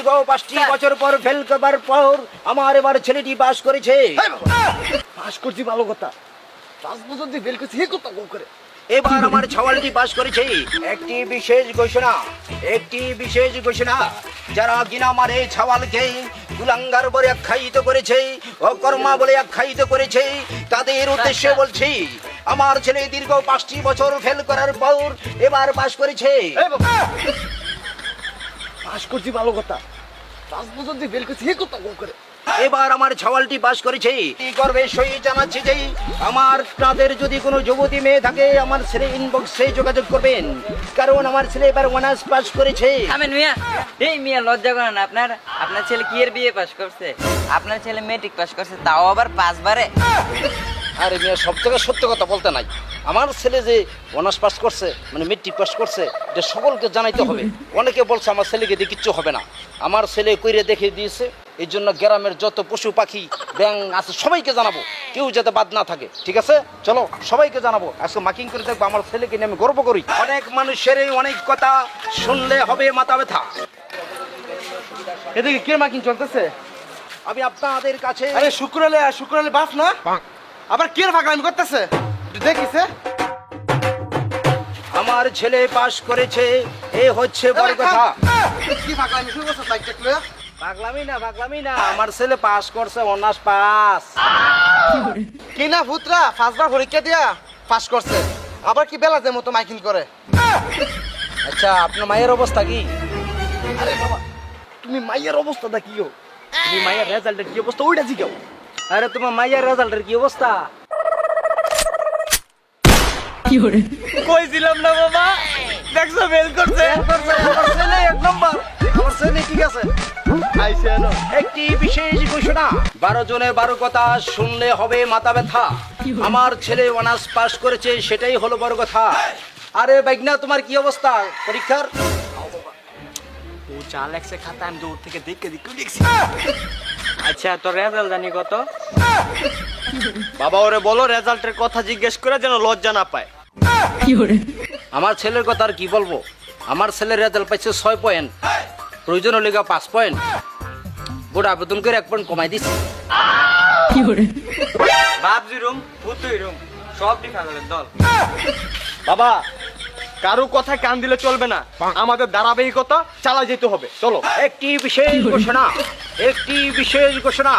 দীর্ঘ 5টি বছর পর ফেল করবার পর আমার এবার ছেলেটি পাস করেছে। পাস করছি ভালো কথা, 5 বছর দিয়ে ফেল করছি, হে কথা কম করে। এবার আমার ছাওয়ালটি পাস করেছে। একটি বিশেষ ঘোষণা, যারা কিনা আমার এই ছাওয়ালকে কুলাঙ্গার বলে আখ্যায়িত করেছে, অকর্মা বলে আখ্যায়িত করেছে, তাদের উদ্দেশ্যে বলছি, আমার ছেলে দীর্ঘ 5টি বছর ফেল করার পর এবার পাস করেছে। পাস করছি ভালো কথা, 5 বছর দিয়ে ফেল করছি, হে কথা কম করে। এবার আমার ছাওয়ালটি পাস করেছে। গর্বের সহিত জানাচ্ছি যে আমার আপনাদের যদি কোনো যুবতী মেয়ে থাকে আমার ছেলে ইনবক্সে যোগাযোগ করবেন, কারণ আমার ছেলে এবার অনার্স পাস করেছে। আমেন মিয়া, এই মিয়া লজ্জা করেন। আপনার ছেলে কি এর বিয়ে পাস করছে? আপনার ছেলে মেট্রিক পাস করছে, তাও আবার 5 বারে। আরে মিয়া, সব থেকে সত্য কথা বলতে নাই। আমার ছেলে যে অনার্স পাস করছে, মানে মেট্রিক পাস করছে, এটা সকলকে জানাইতে হবে। অনেকে বলছে আমার ছেলেকে দিয়ে কিচ্ছু হবে না, আমার ছেলে কইরে দেখে দিয়েছে। এই জন্য গ্রামের যত পশু পাখি ব্যাং আছে সবাইকে জানাবো, কেউ যাতে বাদ না থাকে। ঠিক আছে, চলো সবাইকে জানাবো। আজকে মার্কিং করে দেখবো, আমার ছেলেকে নিয়ে আমি গর্ব করি। অনেক মানুষের অনেক কথা শুনলে হবে মাথা ব্যথা। এদিকে কে মার্কিং চলতেছে? আমি আপনাদের কাছে আরে শুক্রালে বাপ না, আবার কে ফাঁকলামি করতেছে দেখিছে? আমার ছেলে পাস করেছে, এ হচ্ছে বড় কথা। কি ফাঁকলামি শুরু করছে? বাইক চাকলে পাগলামি না, আমার ছেলে পাস করছে, অনার্স পাস। কি না ভূতরা 5 বার পরীক্ষা দিয়া পাস করছে, আবার কি বেলা মতো মাইকিং করে? আচ্ছা, আপনার মায়ের অবস্থা কি? আরে বাবা, তুমি মাইয়ের অবস্থাটা কি গো? তুমি মাইয়ের রেজাল্টের কি অবস্থা ওইটা জিগাও। আরে তোমার মায়ের রেজাল্টের কি অবস্থা? কইছিলাম না বাবা, দেখছো ফেল করছে। আমার ছেলে এক নম্বর, আমার ছেলে ঠিক আছে। আইছে না একটি বিশেষ ঘোষণা, 12 জনে 12 কথা শুনলে হবে মাথা ব্যথা। আমার ছেলে অনার্স পাস করেছে, সেটাই হলো বড় কথা। আরে বাইগনা, তোমার কি অবস্থা পরীক্ষার? ও যা লেখছে খাতা আমি দূর থেকে দেখে দেখছি। আচ্ছা, তোর রেজাল্ট জানি কত? বাবা ওরে বলো রেজাল্টের কথা জিজ্ঞেস করে যেন লজ্জা না পায়। আমার ছেলের কথা আর কি বলবো, আমার ছেলের রেজাল্ট পাইছে 6 পয়েন্ট, প্রয়োজন হলে 5 পয়েন্ট। বোর্ড আবেদন করে 1 পয়েন্ট কমাই দিচ্ছি। বাপ জিরুম ভূতুই রুম সব ডিফারেন্ট দল। বাবা কারো কথায় কান দিলে চলবে না, আমাদের ধারাবাহিকতা চালা যেতে হবে। চলো। একটি বিশেষ ঘোষণা,